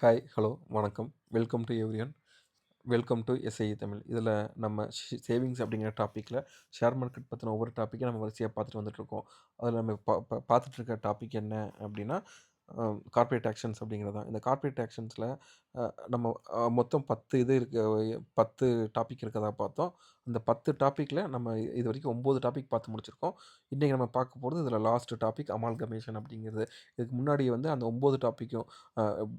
Hi, hello, வணக்கம். Welcome to everyone. Welcome to SIE Tamil. இதில நம்ம சேவிங்ஸ் அப்படிங்கிற டாப்பிக்கில ஷேர் மார்க்கெட் பத்தின ஒவ்வொரு டாப்பிக்கும் நம்ம வரிசையா பார்த்துட்டு வந்துட்டுருக்கோம். அதில நம்ம பார்த்துட்டு இருக்க டாபிக் என்ன அப்படின்னா, கார்ப்பரேட் ஆக்ஷன்ஸ் அப்படிங்கிறது தான். இந்த கார்ப்பரேட் ஆக்ஷன்ஸில நம்ம மொத்தம் 10 இது இருக்கு. 10 டாபிக் இருக்கதா பார்த்தோம். அந்த 10 டாபிக்ல நம்ம இதுவரைக்கும் 9 டாபிக் பார்த்து முடிச்சிருக்கோம். இன்னைக்கு நம்ம பார்க்க போறது இதில லாஸ்ட் டாபிக் அமால்கமேஷன் அப்படிங்கிறது. இதுக்கு முன்னாடி வந்து அந்த 9 டாபிக்கும்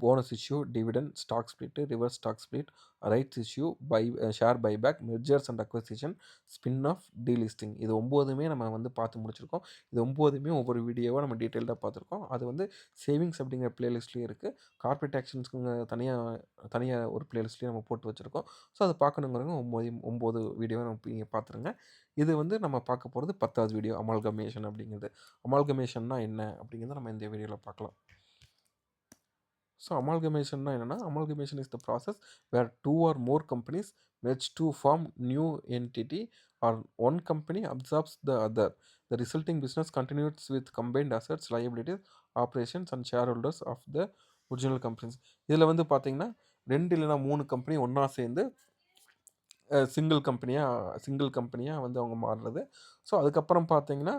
bonus issue, dividend, stock split, reverse stock split, rights issue, share buyback, mergers and acquisition, spin off, delisting இது 9மே நம்ம வந்து பார்த்து முடிச்சிருக்கோம். இது 9மே ஒவ்வொரு வீடியோவா நம்ம டீட்டெயில்டா பார்த்துருக்கோம். அது வந்து சேவிங்ஸ் அப்படிங்கிற பிளேலிஸ்ட்லயும் இருக்கு. கார்ப்பரேட் ஆக்ஷன்ஸ்க்குங்க தனியா தனியா ஒரு பிளேலிஸ்ட்லயும் நம்ம போட்டு வச்சிருக்கோம். ஸோ அத பார்க்கணுங்கிறவங்க 9 வீடியோவ நீங்க பார்த்துருங்க. இது வந்து நம்ம பார்க்க போறது 10வது வீடியோ அமால்கமேஷன் அப்படிங்கிறது. அமால்கமேஷன்னா என்ன அப்படிங்கிறத நம்ம இந்த வீடியோல பார்க்கலாம். ஸோ அமால்கமேஷன்னா என்னன்னா, amalgamation is the process where 2 or more companies merge to form new entity or one company absorbs the other. The resulting business continues with combined assets, liabilities, operations and shareholders of the original companies. இதில வந்து பார்த்தீங்கன்னா, 2 இல்லன்னா 3 company ஒண்ணா சேர்ந்து single கம்பெனியா வந்து அவங்க மாறுறது. ஸோ அதுக்கப்புறம் பார்த்தீங்கன்னா,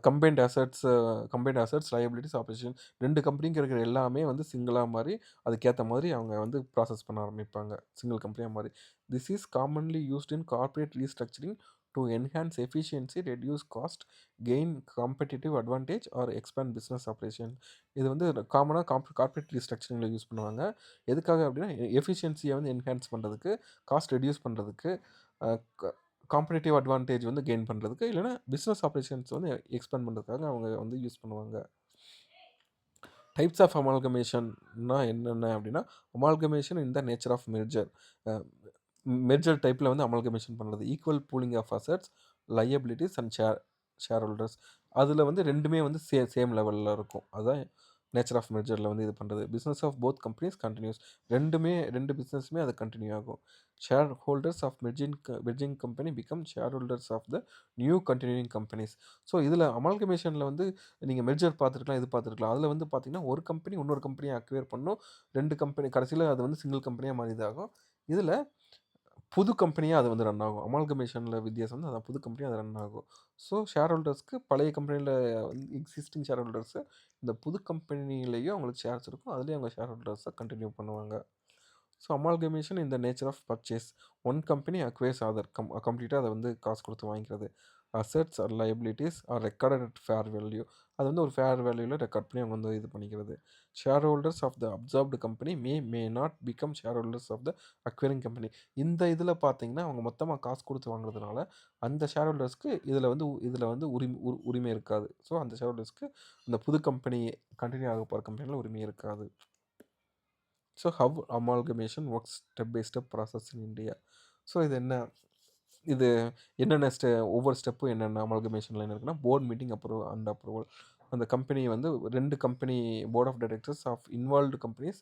கம்பைன்ட் அசெட்ஸ், லயபிலிட்டீஸ், ஆப்பரேஷன் 2 கம்பெனிக்கு இருக்கிற எல்லாமே வந்து சிங்கிளா மாறி, அதுக்கேத்த மாதிரி அவங்க வந்து ப்ராசஸ் பண்ண ஆரம்பிப்பாங்க. சிங்கிள் கம்பெனியா மாறி. This is commonly used in corporate restructuring to enhance efficiency, reduce cost, gain competitive advantage or expand business operation. இது வந்து காமனா கார்ப்பரேட் ரீஸ்ட்ரக்சரிங்ல யூஸ் பண்ணுவாங்க. எதுக்காக அப்படின்னா, எஃபிஷியன்சிய வந்து என்ஹான்ஸ் பண்றதுக்கு, காஸ்ட் ரெட்யூஸ் பண்றதுக்கு, அ க காம்படிட்டிவ் அட்வான்டேஜ் வந்து கெயின் பண்றதுக்கு, இல்லன்னா பிசினஸ் ஆப்பரேஷன்ஸ் வந்து எக்ஸ்பேண்ட் பண்றதுக்காக அவங்க வந்து யூஸ் பண்ணுவாங்க. டைப்ஸ் ஆஃப் அமால்கமேஷன்னா என்னென்ன அப்படின்னா, amalgamation in the nature of merger. A merger டைப்ல வந்து அமால்கமேஷன் பண்றது. Equal pooling of assets, liabilities and share holders. அதில வந்து 2மே வந்து சேம் லெவல்ல இருக்கும். அதான் நேச்சர் ஆஃப் மெர்ஜர்ல வந்து இது பண்றது. Business of both companies continues. 2 பிசினஸுமே அது கன்டின்யூ ஆகும். Share holders of merging company become share holders of the new continuing companies. So இதில அமால்கமேஷன்ல வந்து நீங்க மெர்ஜர் பார்த்துருக்கலாம், இது பார்த்துருக்கலாம். அதில வந்து பார்த்தீங்கன்னா, ஒரு கம்பெனி இன்னொரு கம்பெனிய அக்வயர் பண்ணும். 2 கம்பெனி கடைசியில அது வந்து சிங்கிள் கம்பெனியா மாறி இதாகும். இதில புது கம்பெனியா அது வந்து ரன் ஆகும். அமால்கமேஷன்ல வித்தியாசம் வந்து அதான் புது கம்பெனியா அது ரன் ஆகும். ஸோ ஷேர் ஹோல்டர்ஸ்க்கு பழைய கம்பெனில வந்து எக்ஸிஸ்டிங் ஷேர் ஹோல்டர்ஸ் இந்த புது கம்பெனிலயும் அவங்களுக்கு ஷேர்ஸ் இருக்கும். அதிலயும் அவங்க ஷேர் ஹோல்டர்ஸா கன்டின்யூ பண்ணுவாங்க. So amalgamation in the nature of purchase. One company acquires other கம்ப்ளீட்டா அத வந்து காசு குடுத்து வாங்கிக்கிறது. Assets or liabilities or recorded at fair value. அது வந்து ஒரு ஃபேர் வேல்யூல ரெக்கார்ட் பண்ணி அவங்க வந்து இது பண்ணிக்கிறது. Share holders of the absorbed company may not become share holders of the acquiring company. இந்த இதில பார்த்தீங்கன்னா, அவங்க மொத்தமா காசு குடுத்து வாங்குறதுனால, அந்த ஷேர் ஹோல்டர்ஸ்க்கு இதில வந்து உரிமை இருக்காது. ஸோ அந்த ஷேர் ஹோல்டர்ஸ்க்கு அந்த புது கம்பெனி கன்டின்யூ ஆக போற கம்பெனில உரிமை இருக்காது. So how amalgamation works step by step process in India. So இது என்னென்ன ஒவ்வொரு ஸ்டெப்பும் என்னென்ன அமால்கமேஷன்ல என்ன இருக்குன்னா, போர்ட் மீட்டிங் அப்ரூவல். அந்த கம்பெனி வந்து 2 company board of directors of involved companies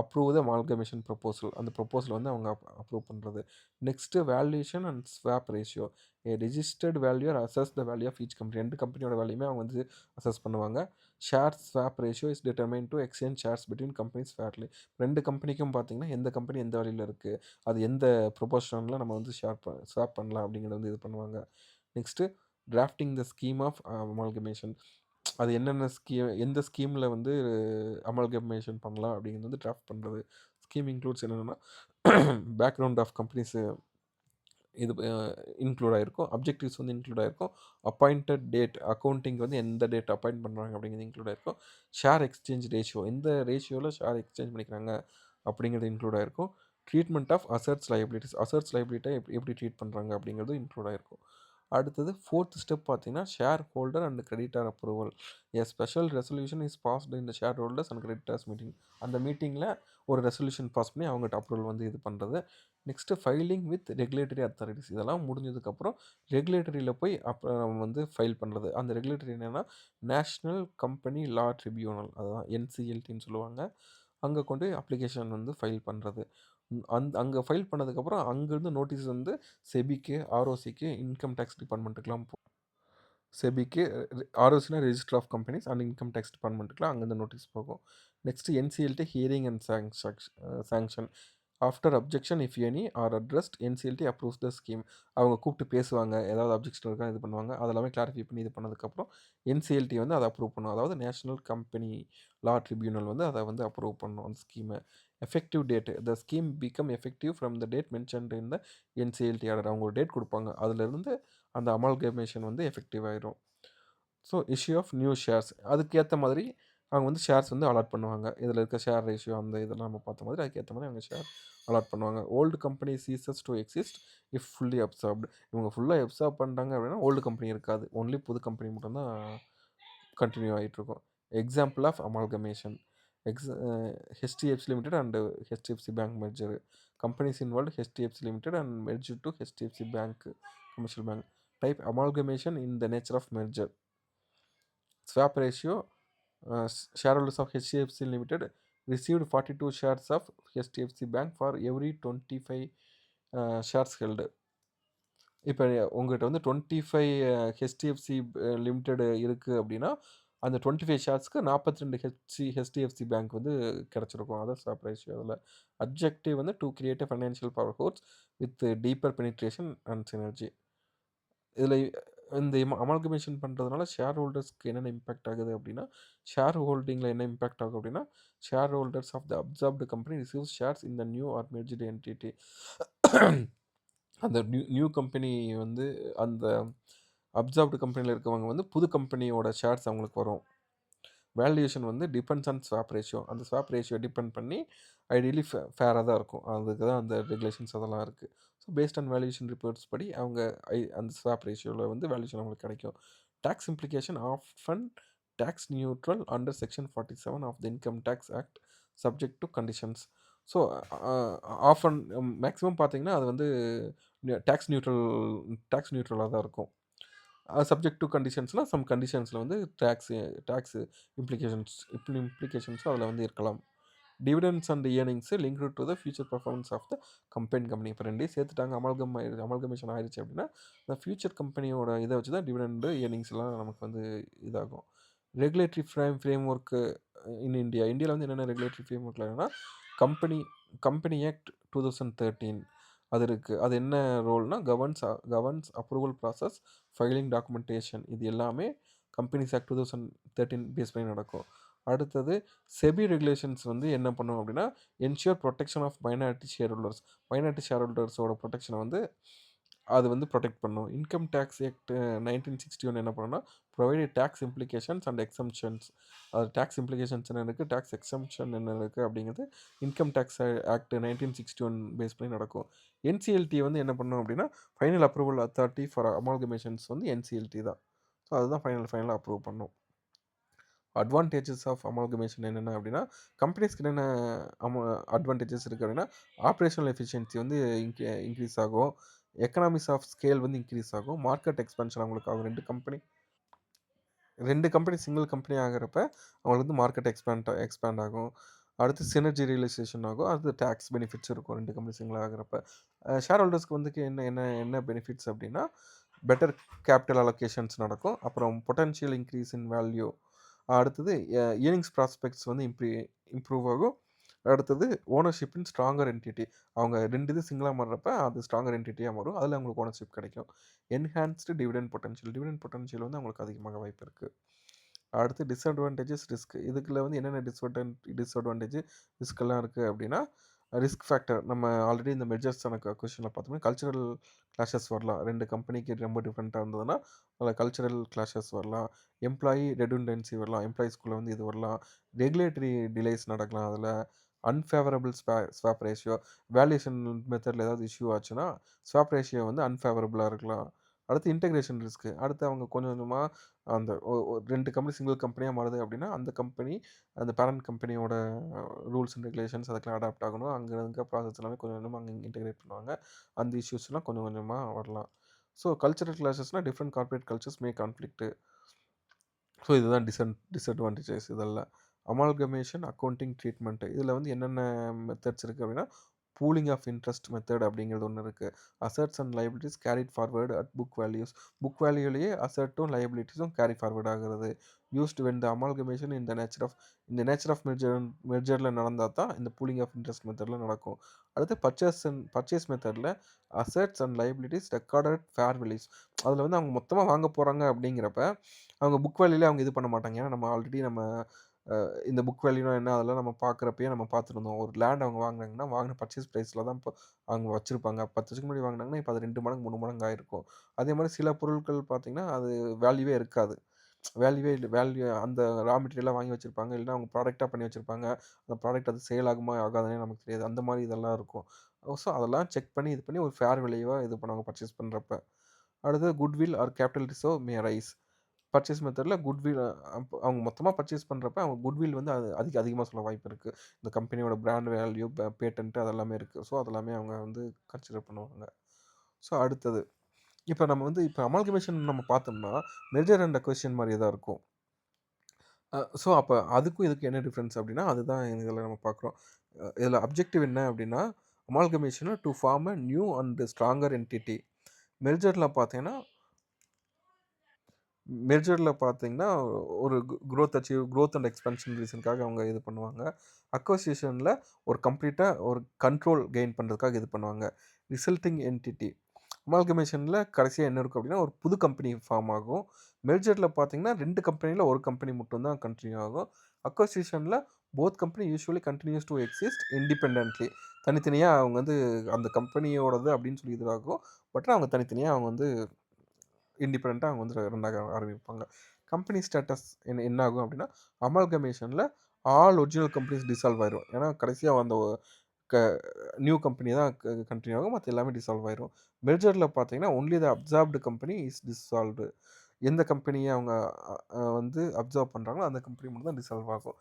approve the amalgamation proposal. அந்த ப்ரொபோசல் வந்து அவங்க அப்ரூவ் பண்றது. Next valuation and swap ratio. Registered value or assess the value of each company. 2 கம்பெனியோட வேல்யூமே அவங்க வந்து அசஸ் பண்ணுவாங்க. Share swap ratio is determine to exchange shares between companies fairly. 2 கம்பெனிக்கும் பார்த்தீங்கன்னா, எந்த கம்பெனி எந்த வேல்யூல இருக்கு, அது எந்த ப்ரொபோர்ஷன்ல நம்ம வந்து ஸ்வாப் பண்ணலாம் அப்படிங்கிறத வந்து இது பண்ணுவாங்க. Next drafting the scheme of amalgamation. அது என்னென்ன எந்த ஸ்கீம்ல வந்து அமால்கமேஷன் பண்ணலாம் அப்படிங்கிறது வந்து டிராஃப்ட் பண்றது. ஸ்கீம் இன்க்ளூட்ஸ் என்னென்னன்னா, பேக்ரவுண்ட் ஆஃப் கம்பெனிஸ் இது இன்க்ளூட் ஆயிருக்கும். அப்ஜெக்டிவ்ஸ் வந்து இன்க்ளூட் ஆயிருக்கும். அப்பாயிண்டட் டேட் அக்கவுண்டிங் வந்து எந்த டேட் அப்பாயிண்ட் பண்றாங்க அப்படிங்கிறது இன்க்ளூட் ஆயிருக்கும். ஷேர் எக்ஸ்சேஞ்ச் ரேஷியோ எந்த ரேஷியோல ஷேர் எக்ஸ்சேஞ்ச் பண்ணிக்கிறாங்க அப்படிங்கிறது இன்க்ளூட் ஆயிருக்கும். ட்ரீட்மெண்ட் ஆஃப் அசெட்ஸ் லையபிலிட்டீஸ் எப்படி எப்படி ட்ரீட் பண்றாங்க அப்படிங்கிறது இன்க்ளூட் ஆயிருக்கும். அடுத்தது 4த் ஸ்டெப் பார்த்தீங்கன்னா, share holder and creditor approval. A special resolution is passed in the share holders and creditors meeting. அந்த மீட்டிங்ல ஒரு ரெசல்யூஷன் பாஸ் பண்ணி அவங்கட்ட அப்ரூவல் வந்து இது பண்றது. Next filing with regulatory அத்தாரிட்டீஸ். இதெல்லாம் முடிஞ்சதுக்கப்புறம் ரெகுலேட்டரியில போய் அப்புறம் நம்ம வந்து ஃபைல் பண்றது. அந்த ரெகுலேட்டரி என்னன்னா, நேஷனல் கம்பெனி லா ட்ரிபியூனல். அதுதான் என்சிஎல்டின்னு சொல்லுவாங்க. அங்க கொண்டு போய் அப்ளிகேஷன் வந்து ஃபைல் பண்றது. அங்க ஃபைல் பண்ணதுக்கப்புறம் அங்கருந்து நோட்டீஸ் வந்து செபிக்கு, ஆர்ஓசிக்கு, இன்கம் டேக்ஸ் டிபார்ட்மெண்ட்டுக்குலாம் செபிக்கு ஆர்ஓசினா register of companies and income tax டிபார்ட்மெண்ட்டுக்குலாம் அங்கேருந்து நோட்டீஸ் போகும். Next NCLT hearing and sanction. After objection if any are addressed NCLT approves the scheme. அவங்க கூப்பிட்டு பேசுவாங்க. ஏதாவது அப்ஜெக்ஷன் இருக்கா இது பண்ணுவாங்க. அதெல்லாமே கிளாரிஃபை பண்ணி இது பண்ணதுக்கப்புறம் என்சிஎல்டி வந்து அதை அப்ரூவ் பண்ணும். அதாவது நேஷனல் கம்பெனி லா ட்ரிபியூனல் வந்து அதை வந்து அப்ரூவ் பண்ணும் அந்த ஸ்கீமை. Effective date the scheme become effective from the date mentioned in the NCLT order. அவங்க ஒரு டேட் கொடுப்பாங்க. அதிலிருந்து அந்த அமால்கமேஷன் வந்து எஃபெக்டிவ் ஆயிரும். So issue of new shares அதுக்கேற்ற மாதிரி அவங்க வந்து ஷேர்ஸ் வந்து அலாட் பண்ணுவாங்க. இதில் இருக்க ஷேர் ரேஷியோ அந்த இதெல்லாம் நம்ம பார்த்த மாதிரி அதுக்கேற்ற மாதிரி அவங்க ஷேர் அலாட் பண்ணுவாங்க. Old company ceases to exist if fully absorbed. இவங்க ஃபுல்லாக அப்சார்ப் பண்ணிட்டாங்க அப்படின்னா ஓல்டு கம்பெனி இருக்காது. ஒன்லி புது கம்பெனி மட்டும்தான் கண்டினியூ ஆகிட்டுருக்கும். Example of amalgamation HDFC limited and HDFC bank merger. Companies involve HDFC limited and merge to HDFC bank commercial bank. Type amalgamation in the nature of merger. Swap ratio, shareholders of HDFC Limited received 42 shares of HDFC Bank for every 25 shares held. இப்போ உங்கள்கிட்ட வந்து 25 HDFC limited இருக்குது அப்படின்னா அந்த 25 ஷேர்ஸ்க்கு 42 HDFC bank வந்து கிடச்சிருக்கும். அதான் swap ratio. அதில் அப்ஜெக்டிவ் வந்து to create a financial power holes with deeper penetration and synergy. இதில் இந்த அமால்கமேஷன் பண்ணுறதுனால ஷேர் ஹோல்டர்ஸ்க்கு என்னென்ன இம்பேக்ட் ஆகுது அப்படின்னா, ஷேர் ஹோல்டிங்கில் என்ன இம்பேக்ட் ஆகும் அப்படின்னா, share holders of the absorbed company receives shares இந்த நியூ ஆர் மெர்ஜ்டு என்டிட்டி. அந்த நியூ கம்பெனி வந்து அந்த அப்சார்ப்டு கம்பெனியில் இருக்கவங்க வந்து புது கம்பெனியோட ஷேர்ஸ் அவங்களுக்கு வரும். வேல்யூஷன் வந்து டிபெண்ட்ஸ் ஆன் ஸ்வாப் ரேஷியோ. அந்த ஸ்வாப் ரேஷியோ டிபெண்ட் பண்ணி ஐடியலி ஃபேராக தான் இருக்கும். அதுக்கு தான் அந்த ரெகுலேஷன்ஸ் அதெல்லாம் இருக்குது. So based on valuation reports படி அவங்க அந்த ஸ்வாப் ரேஷியோவில் வந்து வேல்யூஷன் அவங்களுக்கு கிடைக்கும். Tax implication often tax neutral under section 47 of the income tax act subject to conditions. So often maximum பார்த்தீங்கன்னா அது வந்து டேக்ஸ் நியூட்ரலாக தான் இருக்கும். சப்ஜெக்ட் டு கண்டிஷன்ஸ்னால் சம் கண்டிஷன்ஸில் வந்து டேக்ஸு இம்ப்ளிகேஷன்ஸும் அதில் வந்து இருக்கலாம். Dividends and earnings linked to the future performance of the company. இப்போ ரெண்டையும் சேர்த்துட்டாங்க, அமால்கமேஷன் ஆயிடுச்சு அப்படின்னா அந்த ஃபியூச்சர் கம்பெனியோட இதை வச்சு தான் டிவிடெண்டு இயர்னிங்ஸ் எல்லாம் நமக்கு வந்து இதாகும். ரெகுலேட்டரி ஃப்ரேம் ஒர்க்கு இந்தியாவில் வந்து என்னென்ன ரெகுலேட்டரி ஃப்ரேம் ஒர்க்கில் என்னன்னா கம்பெனி ஆக்ட் 2013 அது இருக்குது. அது என்ன ரோல்னா governance approval process, filing documentation. இது எல்லாமே கம்பெனிஸ் ஆக்ட் 2013 பேஸ் பண்ணி நடக்கும். அடுத்தது செபி ரெகுலேஷன்ஸ் வந்து என்ன பண்ணும் அப்படின்னா ensure protection of minority share ஹோல்டர்ஸோட ப்ரொடெக்ஷனை வந்து அது வந்து ப்ரொடெக்ட் பண்ணும். இன்கம் டேக்ஸ் ஆக்ட் 1961 என்ன பண்ணுன்னா provide tax implications and exemptions. அது டேக்ஸ் இம்ப்ளிகேஷன்ஸ் என்ன இருக்குது, டேக்ஸ் எக்ஸம்ஷன் என்ன இருக்குது அப்படிங்கிறது இன்கம் டேக்ஸ் ஆக்ட் 1961 பேஸ் பண்ணி நடக்கும். என்சிஎல்டி வந்து என்ன பண்ணும் அப்படின்னா final approval authority for Amalgamations வந்து என்சிஎல்டி தான். ஸோ அதுதான் ஃபைனலாக அப்ரூவ் பண்ணும். அட்வான்டேஜஸ் ஆஃப் அமால்கமேஷன் என்னென்ன அப்படின்னா கம்பெனிஸ்க்கு என்னென்ன அட்வான்டேஜஸ் இருக்குது அப்படின்னா ஆப்ரேஷனல் எஃபிஷியன்சி வந்து இன்க்ரீஸ் ஆகும். எக்கனாமிக்ஸ் ஆஃப் ஸ்கேல் வந்து இன்க்ரீஸ் ஆகும். மார்க்கெட் எக்ஸ்பென்ஷன் அவங்களுக்கு ஆகும். ரெண்டு கம்பெனி சிங்கிள் கம்பெனி ஆகிறப்ப அவங்களுக்கு வந்து மார்க்கெட் எக்ஸ்பேண்ட் ஆகும். அடுத்து சினர்ஜி ரியலைசேஷன் ஆகும். அடுத்து டேக்ஸ் பெனிஃபிட்ஸ் இருக்கும் ரெண்டு கம்பெனி சிங்கிள் ஆகிறப்ப. ஷேர் ஹோல்டர்ஸ்க்கு வந்து என்ன என்ன என்ன பெனிஃபிட்ஸ் அப்படின்னா பெட்டர் கேபிட்டல் அலோகேஷன்ஸ் நடக்கும். அப்புறம் பொட்டன்ஷியல் இன்க்ரீஸ் இன் வேல்யூ. அடுத்தது இயர்னிங்ஸ் ப்ராஸ்பெக்ட்ஸ் வந்து இம்ப்ரூவ் ஆகும். அடுத்தது ஓனர்ஷிப் இன் ஸ்ட்ராங்கர் என்டிட்டி. அவங்க ரெண்டு இது சிங்கிளாக மாறுறப்ப அது ஸ்ட்ராங்கர் என்டிட்டியாக மாறும். அதில் அவங்களுக்கு ஓனர்ஷிப் கிடைக்கும். என்ஹான்ஸ்டு டிவிடெண்ட் பொட்டன்ஷியல் வந்து அவங்களுக்கு அதிகமாக வாய்ப்பு இருக்குது. அடுத்து டிஸ்அட்வான்டேஜஸ் ரிஸ்க். இதுக்குள்ள வந்து என்னென்ன டிஸ்அட்வான்டேஜ் ரிஸ்க்கெல்லாம் இருக்குது அப்படின்னா ரிஸ்க் ஃபேக்டர் நம்ம ஆல்ரெடி இந்த மெஜர்ஸ் எனக்கு கொஸ்டினில் பார்த்தோம்னா கல்ச்சுரல் கிளாஷஸ் வரலாம். ரெண்டு கம்பெனிக்கு ரொம்ப டிஃப்ரெண்ட்டாக இருந்ததுன்னா அதில் கல்ச்சுரல் கிளாஷஸ் வரலாம். எம்ப்ளாயி ரெடுண்டன்சி வரலாம். எம்ப்ளாயிஸ்குள்ளே வந்து இது வரலாம். ரெகுலேட்டரி டிலேஸ் நடக்கலாம். அதில் அன்ஃபேவரபிள் ஸ்வாப் ரேஷியோ வேல்யூஷன் மெத்தடில் ஏதாவது இஷ்யூ ஆச்சுன்னா ஸ்வாப் ரேஷியோ வந்து அன்ஃபேவரபுளாக இருக்கலாம். அடுத்து இன்டெகிரேஷன் ரிஸ்க்கு. அடுத்து அவங்க கொஞ்சம் கொஞ்சமாக அந்த ரெண்டு கம்பெனி சிங்கிள் கம்பெனியாக மாறுது அப்படின்னா அந்த கம்பெனி அந்த பேரண்ட் கம்பெனியோட ரூல்ஸ் அண்ட் ரெகுலேஷன்ஸ் அதுக்கெலாம் அடாப்ட் ஆகணும். அங்கே இருக்க ப்ராசஸ் எல்லாமே கொஞ்சம் கொஞ்சமாக அங்கே இன்டெகிரேட் பண்ணுவாங்க. அந்த இஷ்யூஸ்லாம் கொஞ்சம் கொஞ்சமாக வரலாம். ஸோ கல்ச்சரல் கிளாஷஸ்னால் different corporate cultures may conflict. So இதுதான் டிஸ்அட்வான்டேஜஸ் இதெல்லாம். Amalgamation accounting treatment. இதில் வந்து என்னென்ன மெத்தட்ஸ் இருக்குது அப்படின்னா பூலிங் ஆஃப் இன்ட்ரெஸ்ட் மெத்தட் அப்படிங்கிறது ஒண்ணு இருக்கு. Assets and liabilities carried forward at book values. Book வேல்யூலயே அசெட்டும் லைபிலிட்டீஸும் கேரி ஃபார்வர்ட் ஆகுறது. யூஸ்டு வென் த அமால்கமேஷன் இந்த நேச்சர் ஆஃப் மெர்ஜர்ல நடந்தா தான் இந்த பூலிங் ஆஃப் இன்ட்ரெஸ்ட் மெத்தட்ல நடக்கும். அடுத்து பர்ச்சேஸ் மெத்தட்ல assets and liabilities recorded fair values. அதில் வந்து அவங்க மொத்தமாக வாங்க போகிறாங்க அப்படிங்கிறப்ப அவங்க புக் வேல்யூலே அவங்க இது பண்ண மாட்டாங்க. ஏன்னா நம்ம ஆல்ரெடி நம்ம இந்த புக் வேல்யூனா என்ன அதெல்லாம் நம்ம பார்க்குறப்பயே நம்ம பார்த்துருந்தோம். ஒரு லேண்ட் அவங்க வாங்குனாங்கன்னா வாங்கின பர்ச்சேஸ் ப்ரைஸில் தான் இப்போ அவங்க வச்சுருப்பாங்க. 10 வருஷத்துக்கு முன்னாடி வாங்கினாங்கன்னா இப்போ அது 2 மடங்கு 3 மடங்கு ஆயிருக்கும். அதே மாதிரி சில பொருட்கள் பார்த்தீங்கன்னா அது வேல்யூவே இருக்காது. வேல்யூவே இல்ல. அந்த ரா மெட்டீரியலா வாங்கி வச்சிருப்பாங்க. இல்லன்னா அவங்க ப்ராடக்ட்டா பண்ணி வச்சிருப்பாங்க. அந்த ப்ராடக்ட் அது சேல் ஆகுமா? ஆகாதான்னே நமக்கு தெரியாது. அந்த மாரி இதெல்லாம் இருக்கும். ஸோ அதெல்லாம் செக் பண்ணி இது பண்ணி ஒரு ஃபேர் வேல்யூவா இது பண்ணுவாங்க பர்ச்சேஸ் பண்றப்ப. அடுத்தது குட்வில் ஆர் கேப்பிட்டல் ரிசர்வ் மே ரைஸ். பர்ச்சேஸ் மெத்தட்ல குட்வில் அவங்க மொத்தமா பர்ச்சேஸ் பண்றப்ப அவங்க குட்வில் வந்து அது அதிகமா சொல்ல வாய்ப்பு இருக்கு. இந்த கம்பெனியோட பிராண்ட் வேல்யூ, பேட்டன்ட் அதெல்லாமே இருக்கு. ஸோ அதெல்லாமே அவங்க வந்து கன்சிடர் பண்ணுவாங்க. ஸோ அடுத்தது, இப்ப நம்ம வந்து இப்ப அமால்கமேஷன் நம்ம பார்த்தோம்னா, மெர்ஜர் அண்ட் அக்விசிஷன் மாரியே தான் இருக்கும். ஸோ அப்ப அதுக்கும் இதுக்கும் என்ன டிஃபரன்ஸ் அப்டின்னா, அதுதான் இதில நம்ம பார்க்குறோம். இதில அப்ஜெக்டிவ் என்ன அப்டின்னா, amalgamation to form a new and stronger entity. மெர்ஜர்ல பார்த்தீங்கன்னா மெர்ஜர்ல பார்த்தீங்கன்னா, ஒரு குரோத் அண்ட் எக்ஸ்பான்ஷன் ரீசன்க்காக அவங்க இது பண்ணுவாங்க. அக்வசிஷன்ல ஒரு கம்ப்ளீட்டா ஒரு கண்ட்ரோல் கெயின் பண்றதுக்காக இது பண்ணுவாங்க. Resulting entity. அமால்கமேஷன்ல கடைசியா என்ன இருக்கும் அப்டின்னா, ஒரு புது கம்பெனி ஃபார்ம் ஆகும். மெர்ஜர்ல பார்த்தீங்கன்னா, 2 கம்பெனில ஒரு கம்பெனி மட்டும் தான் கன்டின்யூ ஆகும். அக்வசிஷன்ல both company usually continues to exist independently. தனித்தனியா அவங்க வந்து அந்த கம்பெனியோடது அப்டின்னு சொல்லி இதுவாகும். பட் அவங்க தனித்தனியா அவங்க வந்து இண்டிபெண்டன்ட்டா அவங்க வந்து ரன் ஆக ஆரம்பிப்பாங்க. கம்பெனி ஸ்டேட்டஸ் என்ன ஆகும் அப்டின்னா, அமால்கமேஷன்ல ஆல் ஒரிஜினல் கம்பெனிஸ் டிசால்வ் ஆயிரும். ஏன்னா கடைசியா வந்த க நியூ கம்பெனி தான் கன்டின்யூ ஆகும். மத்த எல்லாமே டிசால்வ் ஆயிரும். மெர்ஜர்ல பார்த்தீங்கன்னா, only the absorbed company is dissolved. எந்த கம்பெனிய அவங்க வந்து அப்சர்வ் பண்றாங்களோ, அந்த கம்பெனி மட்டும் தான் டிசால்வ் ஆகும்.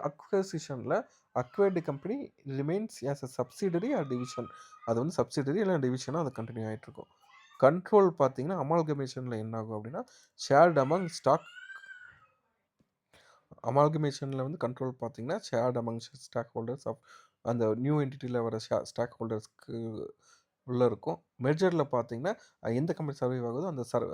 அக்வசிஷன்ல acquired company remains as a subsidiary or division. அது வந்து சப்சிடரி இல்ல டிவிஷனா அது கன்டின்யூ ஆயிட்டுருக்கும். கண்ட்ரோல் பார்த்தீங்கன்னா, அமால்கமேஷன்ல என்ன ஆகும் அப்டின்னா, ஷேர்ட் அமங் அமால்கமேஷன்ல வந்து கண்ட்ரோல் பார்த்தீங்கன்னா, shared among stock holders of அந்த நியூ என்டிட்டில வர ஸ்டாக் ஹோல்டர்ஸ்க்கு உள்ள இருக்கும். மெர்ஜர்ல பார்த்தீங்கன்னா, எந்த கம்பெனி சர்வைவ் ஆகுதோ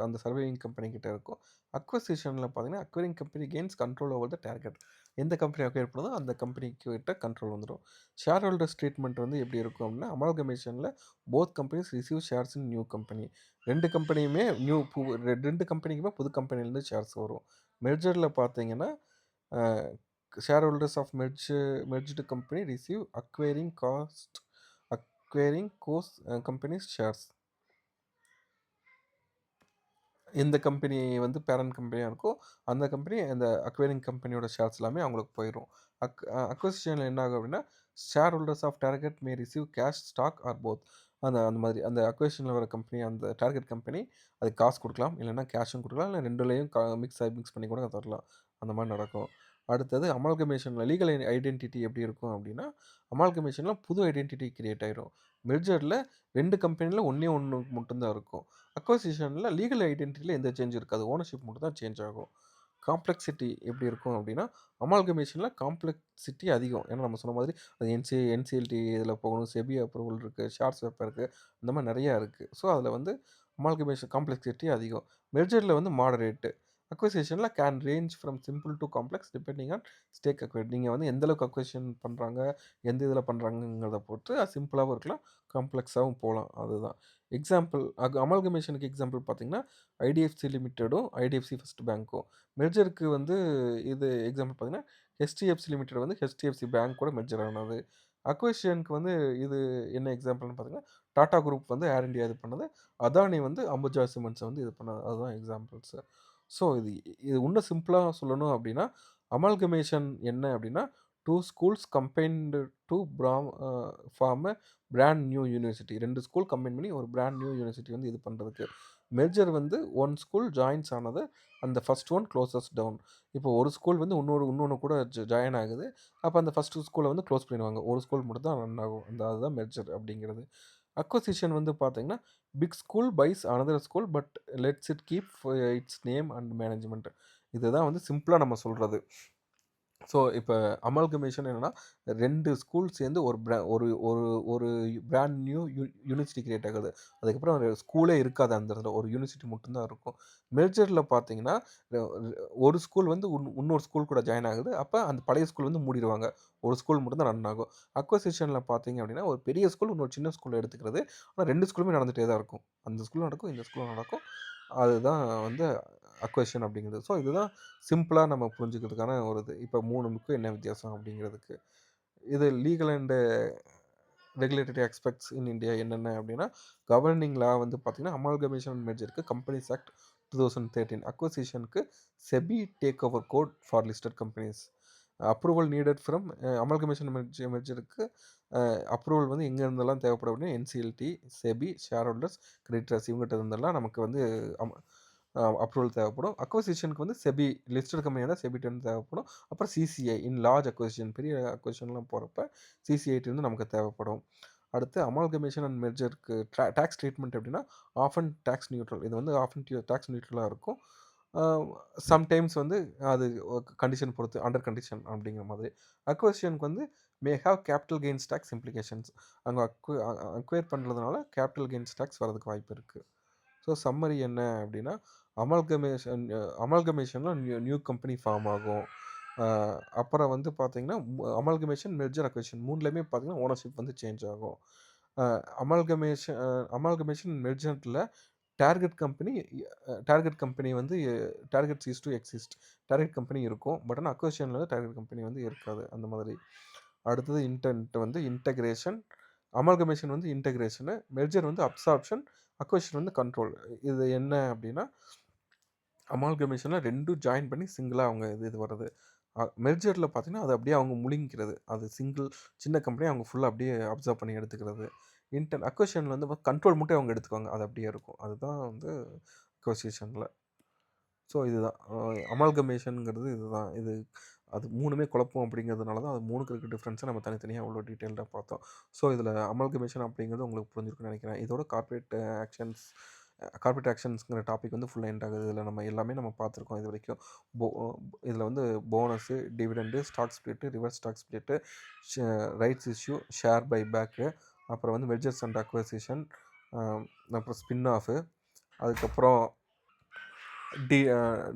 அந்த சர்வைவிங் கம்பெனி கிட்ட இருக்கும். அக்வசிஷன்ல பார்த்தீங்கன்னா, acquiring company gains control over the target. எந்த கம்பெனி அக்வயர் பண்ணுதோ அந்த கம்பெனி கிட்ட கண்ட்ரோல் வந்துரும். ஷேர் ஹோல்டர்ஸ் ட்ரீட்மெண்ட் வந்து எப்படி இருக்கும் அப்படின்னா, அமால்கமேஷன்ல both companies receive shares in new company. 2 கம்பெனியுமே 2 கம்பெனிக்குமே புது கம்பெனிலேருந்து ஷேர்ஸ் வரும். மெர்ஜர்ல பார்த்தீங்கன்னா, uh share holders of merged company receive acquiring companies shares. எந்த கம்பெனி வந்து பேரண்ட் கம்பெனியா இருக்கோ, அந்த கம்பெனி அந்த அக்வைரிங் கம்பெனியோட ஷேர்ஸ் எல்லாமே அவங்களுக்கு போயிரும். அக்விசிஷன்ல என்ன ஆகும் அப்டின்னா, share holders of target may receive cash, stock or both. அந்த மாதிரி அந்த அக்விசிஷன்ல வர கம்பெனி அந்த டார்கெட் கம்பெனி அதுக்கு காசு குடுக்கலாம். இல்லன்னா கேஷும் குடுக்கலாம். இல்ல 2லயும் மிக்ஸ் பண்ணி கூட தரலாம். அந்த மாரி நடக்கும். அடுத்தது அமால்கமேஷன்ல லீகல் ஐடென்டிட்டி எப்படி இருக்கும் அப்டின்னா, அமால்கமேஷன்ல புது ஐடென்டிட்டி கிரியேட் ஆயிரும். மெர்ஜர்ல 2 கம்பெனில ஒண்ணே ஒண்ணு மட்டும் தான் இருக்கும். அக்வசிஷன்ல லீகல் ஐடென்டிட்டில எந்த சேஞ்சும் இருக்காது. ஓனர்ஷிப் மட்டும் தான் சேஞ்ச் ஆகும். காம்ப்ளெக்ஸிட்டி எப்படி இருக்கும் அப்படின்னா, அமால்கமேஷன்ல காம்ப்ளெக்ஸிட்டி அதிகம். ஏன்னா நம்ம சொன்ன மாதிரி அது என்சிஎல்டி இதில போகணும். செபி அப்ரூவல் இருக்கு. ஷார்ட் ஸ்வைப் இருக்கு. இந்த மாரி நெறையா இருக்கு. ஸோ, அதில வந்து அமால்கமேஷன் காம்ப்ளெக்ஸிட்டி அதிகம். மெர்ஜர்ல வந்து மாடரேட். அக்விசிஷன்ல can range from simple to complex depending on stake acquired. நீங்க வந்து எந்த அளவுக்கு அக்விசிஷன் பண்றாங்க, எந்த இதில பண்றாங்கங்கிறத பொறுத்து அது சிம்பிளாவும் இருக்கலாம், காம்ப்ளெக்ஸாவும் போலாம். அதுதான். எக்ஸாம்பிள் அமால்கமேஷனுக்கு எக்ஸாம்பிள் பார்த்தீங்கன்னா, ஐடிஎஃப்சி லிமிட்டெடும், ஐடிஎஃப்சி ஃபர்ஸ்ட் பேங்க்கும். மெர்ஜருக்கு வந்து இது எக்ஸாம்பிள் பார்த்தீங்கன்னா, ஹெச்டிஎஃப்சி லிமிடெட் வந்து ஹெச்டிஎஃப்சி பேங்க் கூட மெர்ஜர் ஆனது. அக்விசிஷனுக்கு வந்து இது என்ன எக்ஸாம்பிள்னு பார்த்தீங்கன்னா, டாடா குரூப் வந்து ஏர் இண்டியா இது பண்ணது. அதானி வந்து அம்புஜா சிமெண்ட்ஸ வந்து இது பண்ணது. அதுதான் எக்ஸாம்பிள்ஸு. ஸோ இது இன்னும் சிம்பிளா சொல்லணும் அப்டின்னா, அமால்கமேஷன் என்ன அப்டின்னா, 2 schools combined to form a brand new university. 2 school combine பண்ணி ஒரு பிராண்ட் நியூ யூனிவர்சிட்டி வந்து இது பண்றதுக்கு. மெர்ஜர் வந்து 1 ஸ்கூல் ஜாயின்ஸ் ஆனது. அந்த ஃபர்ஸ்ட் ஒன் குளோசஸ் டவுன். இப்போ ஒரு ஸ்கூல் வந்து இன்னொன்னு கூட ஜாயின் ஆகுது. அப்ப அந்த ஃபர்ஸ்ட் ஸ்கூல வந்து குளோஸ் பண்ணிருவாங்க. ஒரு ஸ்கூல் மட்டும் தான் ரன் ஆகும். அதுதான் மெர்ஜர் அப்படிங்கிறது. அக்வசிஷன் வந்து பார்த்தீங்கன்னா, big school buys another school but lets it keep its name and management. இதுதான் வந்து சிம்பிளா நம்ம சொல்றது. ஸோ, இப்ப அமால்கமேஷன் என்னன்னா, 2 ஸ்கூல் சேர்ந்து ஒரு ஒரு ஒரு ஒரு பிராண்ட் நியூ யூனிவர்சிட்டி கிரியேட் ஆகுது. அதுக்கப்புறம் ஒரு ஸ்கூலே இருக்காது அந்த இடத்துல. ஒரு யூனிவர்சிட்டி மட்டும் தான் இருக்கும். மெர்ஜர்ல பார்த்தீங்கன்னா, அ ஒரு ஸ்கூல் வந்து இன்னொரு ஸ்கூல் கூட ஜாயின் ஆகுது. அப்ப அந்த பழைய ஸ்கூல் வந்து மூடிருவாங்க. ஒரு ஸ்கூல் மட்டும் தான் ரன் ஆகும். அக்விசிஷன்ல பார்த்தீங்க அப்படின்னா, ஒரு பெரிய ஸ்கூல் இன்னொரு சின்ன ஸ்கூல எடுத்துக்கிறது. ஆனா 2 ஸ்கூலுமே நடந்துட்டே தான் இருக்கும். அந்த ஸ்கூலும் நடக்கும், இந்த ஸ்கூலும் நடக்கும். அதுதான் வந்து அக்வசிஷன் அப்படிங்கிறது. ஸோ, இதுதான் சிம்பிளா நம்ம புரிஞ்சுக்கிறதுக்கான ஒரு இது. இப்ப 3க்கும் என்ன வித்தியாசம் அப்படிங்கிறதுக்கு. இது legal and regulatory aspects in India என்னென்ன அப்படின்னா, கவர்னிங் லா வந்து பார்த்தீங்கன்னா, அமால்கமேஷன் அண்ட் மெர்ஜருக்கு கம்பெனிஸ் ஆக்ட் 2013. அக்விசிஷனுக்கு SEBI take over code for listed companies. Approval needed from amalgamation மெர்ஜருக்கு அப்ரூவல் வந்து எங்க இருந்தெல்லாம் தேவைப்படும் அப்படின்னா, NCLT, SEBI, share holders, creditors இவங்ககிட்ட இருந்தெல்லாம் நமக்கு வந்து அம் அப்ரூவல் தேவைப்படும். அக்விசிஷனுக்கு வந்து செபி லிஸ்டட் கம்பெனியா இருந்தா செபிட்டருந்து தேவைப்படும். அப்புறம் சிசிஐ இன் லார்ஜ் அக்விசிஷன் பெரிய அக்விசிஷன்லாம் போறப்ப சிசிஐட்டருந்து நமக்கு தேவைப்படும். அடுத்து அமால்கமேஷன் அண்ட் மெர்ஜருக்கு டாக்ஸ் ட்ரீட்மெண்ட் எப்படின்னா, ஆஃபன் டாக்ஸ் நியூட்ரல். இது வந்து ஆஃபன் டாக்ஸ் நியூட்ரலா இருக்கும். அ சம்டைம்ஸ் வந்து அது கண்டிஷன் பொறுத்து அண்டர் கண்டிஷன் அப்படிங்கிற மாதிரி. அக்விசிஷனுக்கு வந்து may have capital gains tax implications. அங்க அக்வயர் பண்றதுனால கேப்பிட்டல் கெயின்ஸ் டாக்ஸ் வரதுக்கு வாய்ப்பு இருக்கு. ஸோ சம்மரி என்ன அப்படின்னா, amalgamation new new company form ஆகும். அ அப்புறம் வந்து பார்த்தீங்கன்னா, அமால்கமேஷன், மெர்ஜர், அக்விசிஷன் 3லயுமே பார்த்தீங்கன்னா, ஓனர்ஷிப் வந்து சேஞ்ச் ஆகும். அ அமால்கமேஷன் மெர்ஜர்ல டார்கெட் கம்பெனி டார்கெட் கம்பெனி வந்து target ceases to exist. Target company இருக்கும். பட் ஆனா அக்விசிஷன்ல வந்து டார்கெட் கம்பெனி வந்து இருக்காது. அந்த மாதிரி. அடுத்தது இன்டென்ட் வந்து இன்டகிரேஷன். அமால்கமேஷன் வந்து இன்டகிரேஷனு. மெர்ஜர் வந்து அப்சார்ப்ஷன். அக்விசிஷன் வந்து கண்ட்ரோல். இது என்ன அப்படின்னா, அமால்கமேஷன்ல 2ம் ஜாயின் பண்ணி சிங்கிளா அவங்க இது இது வர்றது. மெர்ஜர்ல பார்த்தீங்கன்னா, அது அப்படியே அவங்க முழுங்கிக்கிறது. அது சிங்கிள் சின்ன கம்பெனி அவங்க ஃபுல்லா அப்படியே அப்சர்வ் பண்ணி எடுத்துக்கிறது. அக்விசிஷன்ல வந்து கண்ட்ரோல் மட்டும் அவங்க எடுத்துக்குவாங்க. அது அப்படியே இருக்கும். அதுதான் வந்து அக்விசிஷன்ல. ஸோ இதுதான். அமால்கமேஷன்ங்கிறது இதுதான். அது 3மே குழப்பம் அப்படிங்கிறதுனால தான் அது 3க்கு இருக்க டிஃப்ரென்ஸ நம்ம தனித்தனியா அவ்வளோ டீட்டெயில்டா பார்த்தோம். ஸோ இதில அமால்கமேஷன் அப்படிங்கிறது உங்களுக்கு புரிஞ்சிருக்கும்னு நெனைக்கிறேன். இதோட கார்ப்பரேட் ஆக்ஷன்ஸ்ங்கிற டாபிக் வந்து ஃபுல்லா எண்ட் ஆகுது. இதில நம்ம எல்லாமே நம்ம பார்த்துருக்கோம் இதுவரைக்கும். போ இதில வந்து bonus, dividend, stock split, reverse stock split, ஷ ரைட்ஸ் இஷ்யூ, ஷேர் பைபேக்கு, அப்புறம் வந்து மெர்ஜர்ஸ் அண்ட் அக்விசிஷன், அ அப்புறம் ஸ்பின் ஆஃபு, அதுக்கப்புறம்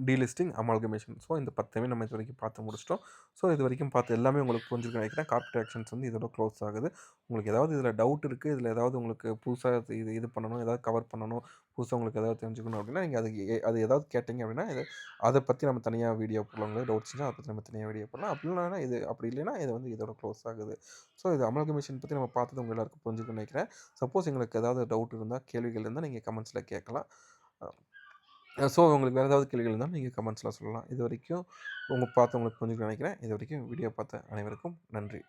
டீலிஸ்டிங், அமால்கமேஷன். ஸோ இந்த 10மே நம்ம இதுவரைக்கும் பார்த்து முடிச்சுட்டோம். ஸோ இதுவரைக்கும் பார்த்த எல்லாமே உங்களுக்கு புரிஞ்சிருக்கும்னு நினைக்கிறேன். கார்ப்பரேட் ஆக்ஷன்ஸ் வந்து இதோட க்ளோஸ் ஆகுது. உங்களுக்கு ஏதாவது இதில டவுட் இருக்கு, இதில ஏதாவது உங்களுக்கு புதுசா இது இது பண்ணணும், ஏதாவது கவர் பண்ணணும், புதுசா உங்களுக்கு ஏதாவது தெரிஞ்சுக்கணும் அப்படின்னா, நீங்க அது ஏதாவது கேட்டீங்க அப்படின்னா, அத பத்தி நம்ம தனியா வீடியோ போடலாம். உங்களுக்கு டவுட்ஸ் இருந்தா அத பத்தி நம்ம தனியா வீடியோ போடலாம். அப்படி இல்லைன்னா இது வந்து இதோட க்ளோஸ் ஆகுது. ஸோ இது அமால்கமேஷன் பத்தி நம்ம பார்த்தது உங்க எல்லாருக்கும் புரிஞ்சிருக்கும்னு நினைக்கிறேன். சப்போஸ் எங்களுக்கு ஏதாவது டவுட் இருந்தா, கேள்விகள் இருந்தா நீங்க கமெண்ட்ஸ்ல கேட்கலாம். ஸோ உங்களுக்கு வேறு ஏதாவது கேள்விகள் இருந்தாலும் நீங்க கமெண்ட்ஸ்ல சொல்லலாம். இதுவரைக்கும் பார்த்தவங்களுக்கு புரிஞ்சிருக்கும்னு நினைக்கிறேன். இதுவரைக்கும் வீடியோ பார்த்த அனைவருக்கும் நன்றி.